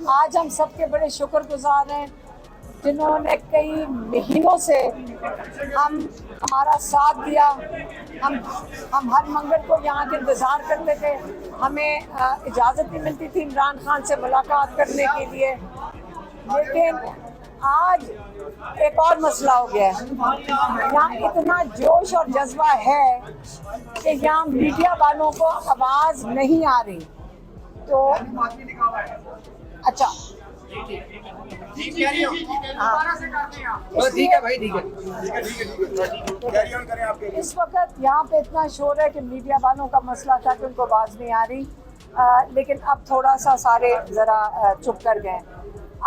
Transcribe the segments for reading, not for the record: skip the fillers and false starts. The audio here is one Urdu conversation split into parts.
آج ہم سب کے بڑے شکر گزار ہیں جنہوں نے کئی مہینوں سے ہمارا ساتھ دیا. ہم ہر منگل کو یہاں کے انتظار کرتے تھے. ہمیں اجازت نہیں ملتی تھی عمران خان سے ملاقات کرنے کے لیے، لیکن آج ایک اور مسئلہ ہو گیا ہے. یہاں اتنا جوش اور جذبہ ہے کہ یہاں میڈیا والوں کو آواز نہیں آ رہی. تو اچھا اس وقت یہاں پہ اتنا شور ہے کہ میڈیا والوں کا مسئلہ تھا کہ ان کو آواز نہیں آ رہی، لیکن اب تھوڑا سا سارے ذرا چپ کر گئے.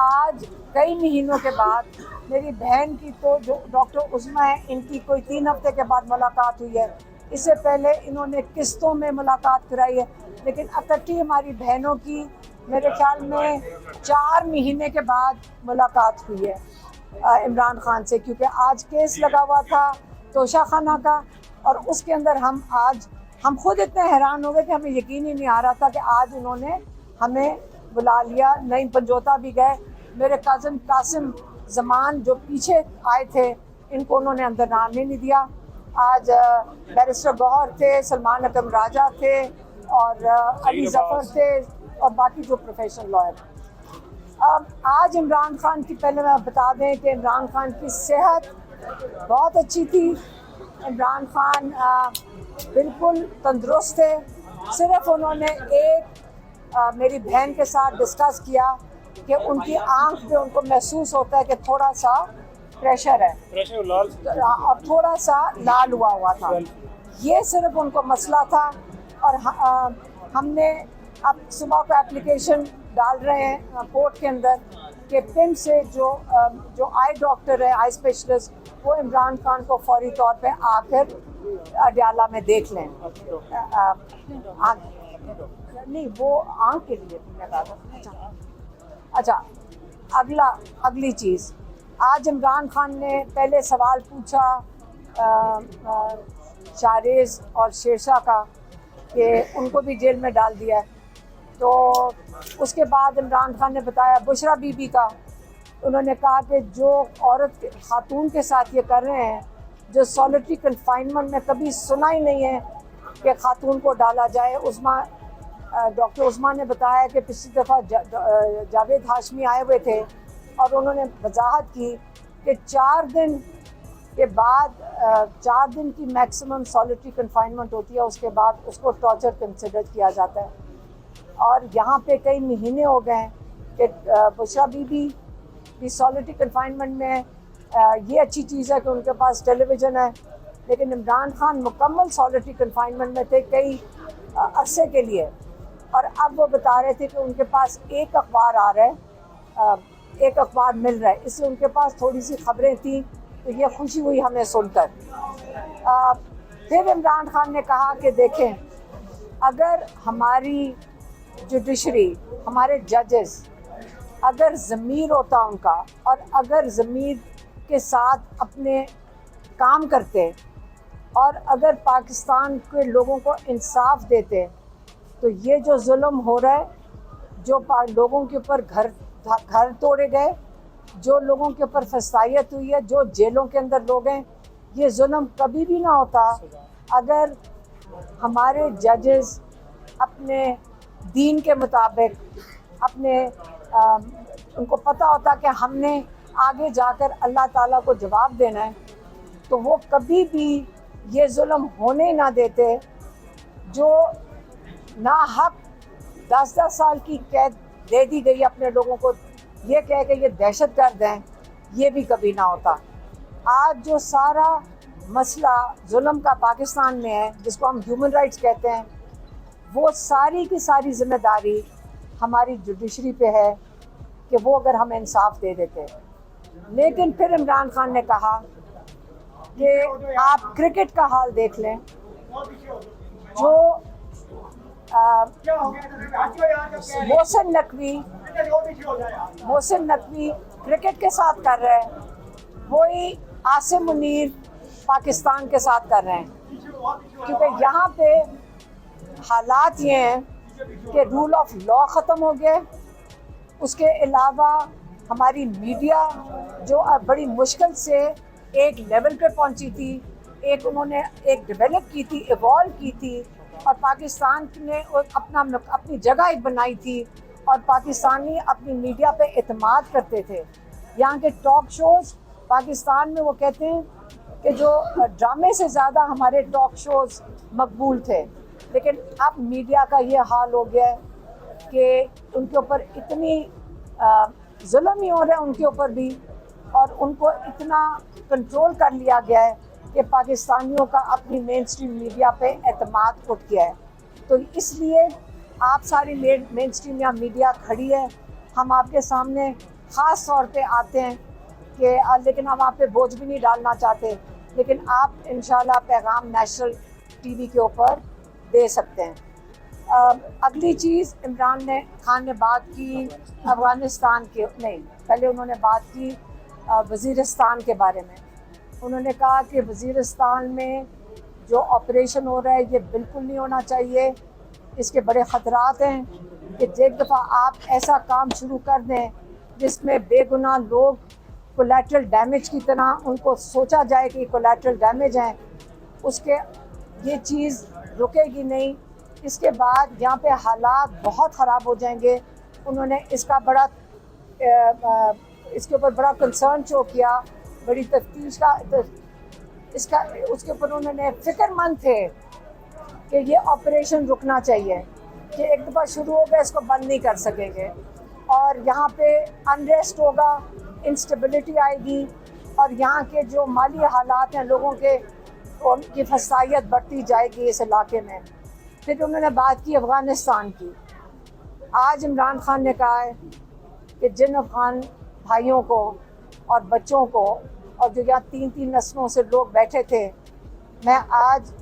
آج کئی مہینوں کے بعد میری بہن کی تو جو ڈاکٹر عظمیٰ ہے، ان کی کوئی 3 ہفتے کے بعد ملاقات ہوئی ہے. اس سے پہلے انہوں نے قسطوں میں ملاقات کرائی ہے، لیکن اکٹھی ہماری بہنوں کی میرے خیال میں 4 مہینے کے بعد ملاقات ہوئی ہے عمران خان سے، کیونکہ آج کیس لگا ہوا تھا توشہ خانہ کا، اور اس کے اندر ہم خود اتنے حیران ہو گئے کہ ہمیں یقین ہی نہیں آ رہا تھا کہ آج انہوں نے ہمیں بلا لیا. نئی پنجوتا بھی گئے. میرے کزن قاسم زمان جو پیچھے آئے تھے، ان کو انہوں نے اندر آنے نہیں دیا. آج بیرسٹر گوہر تھے، سلمان اکرم راجہ تھے، اور علی ظفر تھے، اور باقی جو پروفیشنل لائر. آج عمران خان کی پہلے میں بتا دیں کہ عمران خان کی صحت بہت اچھی تھی. عمران خان بالکل تندرست تھے. صرف انہوں نے میری بہن کے ساتھ ڈسکس کیا کہ ان کی آنکھ پہ ان کو محسوس ہوتا ہے کہ تھوڑا سا پریشر ہے اور تھوڑا سا لال ہوا تھا. یہ صرف ان کو مسئلہ تھا. اور ہم نے اب صبح کو اپلیکیشن ڈال رہے ہیں کورٹ کے اندر کہ پن سے جو آئی ڈاکٹر ہے، آئی اسپیشلسٹ، وہ عمران خان کو فوری طور پہ آ کر اڈیالہ میں دیکھ لیں. نہیں، وہ آنکھ کے لیے. اچھا، اگلی چیز، آج عمران خان نے پہلے سوال پوچھا شاہریز اور شیرشاہ کا کہ ان کو بھی جیل میں ڈال دیا ہے. تو اس کے بعد عمران خان نے بتایا بشرا بی بی کا. انہوں نے کہا کہ جو عورت خاتون کے ساتھ یہ کر رہے ہیں، جو سولیٹری کنفائنمنٹ میں کبھی سنا ہی نہیں ہے کہ خاتون کو ڈالا جائے. ڈاکٹر عظمیٰ نے بتایا کہ پچھلی دفعہ جاوید ہاشمی آئے ہوئے تھے اور انہوں نے وضاحت کی کہ 4 دن کے بعد 4 دن کی میکسیمم سولیٹری کنفائنمنٹ ہوتی ہے، اس کے بعد اس کو ٹارچر کنسیڈر کیا جاتا ہے. اور یہاں پہ کئی مہینے ہو گئے ہیں کہ بشرا بی بی بھی سولیٹری کنفائنمنٹ میں ہے. یہ اچھی چیز ہے کہ ان کے پاس ٹیلی ویژن ہے، لیکن عمران خان مکمل سولیٹری کنفائنمنٹ میں تھے کئی عرصے کے لیے. اور اب وہ بتا رہے تھے کہ ان کے پاس ایک اخبار آ رہا ہے، ایک اخبار مل رہا ہے. اس سے ان کے پاس تھوڑی سی خبریں تھیں، تو یہ خوشی ہوئی ہمیں سن کر. پھر عمران خان نے کہا کہ دیکھیں، اگر ہماری جوڈیشری، ہمارے ججز، اگر ضمیر ہوتا ان کا، اور اگر ضمیر کے ساتھ اپنے کام کرتے، اور اگر پاکستان کے لوگوں کو انصاف دیتے، تو یہ جو ظلم ہو رہا ہے، جو لوگوں کے اوپر گھر توڑے گئے، جو لوگوں کے اوپر فسادیت ہوئی ہے، جو جیلوں کے اندر لوگ ہیں، یہ ظلم کبھی بھی نہ ہوتا اگر ہمارے ججز اپنے دین کے مطابق ان کو پتہ ہوتا کہ ہم نے آگے جا کر اللہ تعالیٰ کو جواب دینا ہے، تو وہ کبھی بھی یہ ظلم ہونے نہ دیتے. جو ناحق 10 سال کی قید دے دی گئی اپنے لوگوں کو، یہ کہہ کہ یہ دہشت گرد ہیں، یہ بھی کبھی نہ ہوتا. آج جو سارا مسئلہ ظلم کا پاکستان میں ہے، جس کو ہم ہیومن رائٹس کہتے ہیں، وہ ساری کی ساری ذمہ داری ہماری جوڈیشری پہ ہے کہ وہ اگر ہمیں انصاف دے دیتے. لیکن پھر عمران خان نے کہا کہ آپ کرکٹ کا حال دیکھ لیں. جو محسن نقوی کرکٹ کے ساتھ کر رہے ہیں، وہی عاصم منیر پاکستان کے ساتھ کر رہے ہیں. کیونکہ یہاں پہ حالات یہ ہیں کہ رول آف لا ختم ہو گیا. اس کے علاوہ ہماری میڈیا جو بڑی مشکل سے ایک لیول پہ پہنچی تھی، ایک انہوں نے ایک ڈیولپ کی تھی، ایوالو کی تھی، اور پاکستان نے اپنی جگہ ایک بنائی تھی، اور پاکستانی اپنی میڈیا پہ اعتماد کرتے تھے۔ یہاں کے ٹاک شوز پاکستان میں وہ کہتے ہیں کہ جو ڈرامے سے زیادہ ہمارے ٹاک شوز مقبول تھے، لیکن اب میڈیا کا یہ حال ہو گیا ہے کہ ان کے اوپر اتنی ظلم ہی ہو رہا ہے ان کے اوپر بھی، اور ان کو اتنا کنٹرول کر لیا گیا ہے کہ پاکستانیوں کا اپنی مین اسٹریم میڈیا پہ اعتماد اٹھ گیا ہے۔ تو اس لیے آپ ساری مین اسٹریم یا میڈیا کھڑی ہے، ہم آپ کے سامنے خاص طور پہ آتے ہیں کہ لیکن ہم آپ پہ بوجھ بھی نہیں ڈالنا چاہتے، لیکن آپ انشاءاللہ پیغام نیشنل ٹی وی کے اوپر دے سکتے ہیں۔ اگلی چیز عمران خان نے بات کی افغانستان کے، نہیں پہلے انہوں نے بات کی وزیرستان کے بارے میں۔ انہوں نے کہا کہ وزیرستان میں جو آپریشن ہو رہا ہے یہ بالکل نہیں ہونا چاہیے، اس کے بڑے خطرات ہیں کہ ایک دفعہ آپ ایسا کام شروع کر دیں جس میں بے گناہ لوگ کولیٹرل ڈیمیج کی طرح ان کو سوچا جائے کہ کولیٹرل ڈیمیج ہیں، اس کے یہ چیز رکے گی نہیں۔ اس کے بعد یہاں پہ حالات بہت خراب ہو جائیں گے۔ انہوں نے اس کے اوپر بڑا کنسرن شو کیا، بڑی تفتیش اس کے اوپر انہوں نے فکر مند تھے کہ یہ آپریشن رکنا چاہیے، کہ ایک دفعہ شروع ہو گیا اس کو بند نہیں کر سکیں گے، اور یہاں پہ انریسٹ ہوگا، انسٹیبلٹی آئے گی، اور یہاں کے جو مالی حالات ہیں لوگوں کے، ان کی فسادیت بڑھتی جائے گی اس علاقے میں۔ پھر انہوں نے بات کی افغانستان کی۔ آج عمران خان نے کہا ہے کہ جن افغان بھائیوں کو اور بچوں کو، اور جو یہاں 3 نسلوں سے لوگ بیٹھے تھے، میں آج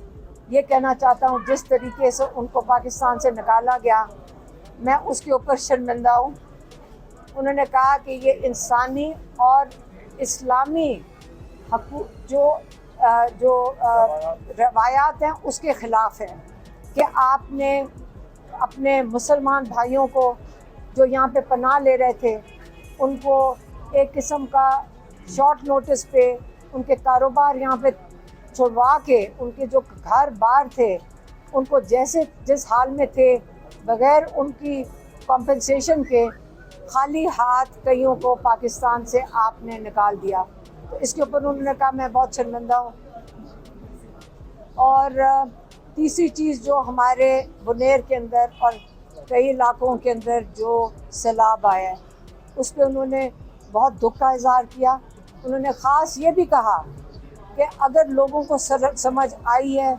یہ کہنا چاہتا ہوں جس طریقے سے ان کو پاکستان سے نکالا گیا، میں اس کے اوپر شرمندہ ہوں۔ انہوں نے کہا کہ یہ انسانی اور اسلامی حقوق جو روایات ہیں اس کے خلاف ہے کہ آپ نے اپنے مسلمان بھائیوں کو جو یہاں پہ پناہ لے رہے تھے ان کو ایک قسم کا شارٹ نوٹس پہ ان کے کاروبار یہاں پہ چھڑوا کے ان کے جو گھر بار تھے ان کو جس حال میں تھے بغیر ان کی کمپنسیشن کے خالی ہاتھ کئیوں کو پاکستان سے آپ نے نکال دیا۔ تو اس کے اوپر انہوں نے کہا میں بہت شرمندہ ہوں۔ اور تیسری چیز جو ہمارے بنیر کے اندر اور کئی علاقوں کے اندر جو سیلاب آیا ہے اس پہ انہوں نے بہت دکھ کا اظہار کیا۔ انہوں نے خاص یہ بھی کہا کہ اگر لوگوں کو سمجھ آئی ہے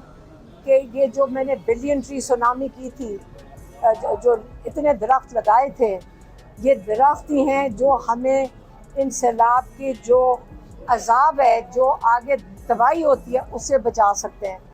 کہ یہ جو میں نے بلین ٹری سونامی کی تھی، جو اتنے درخت لگائے تھے، یہ درخت ہی ہیں جو ہمیں ان سیلاب کی جو عذاب ہے، جو آگے تباہی ہوتی ہے، اس سے بچا سکتے ہیں۔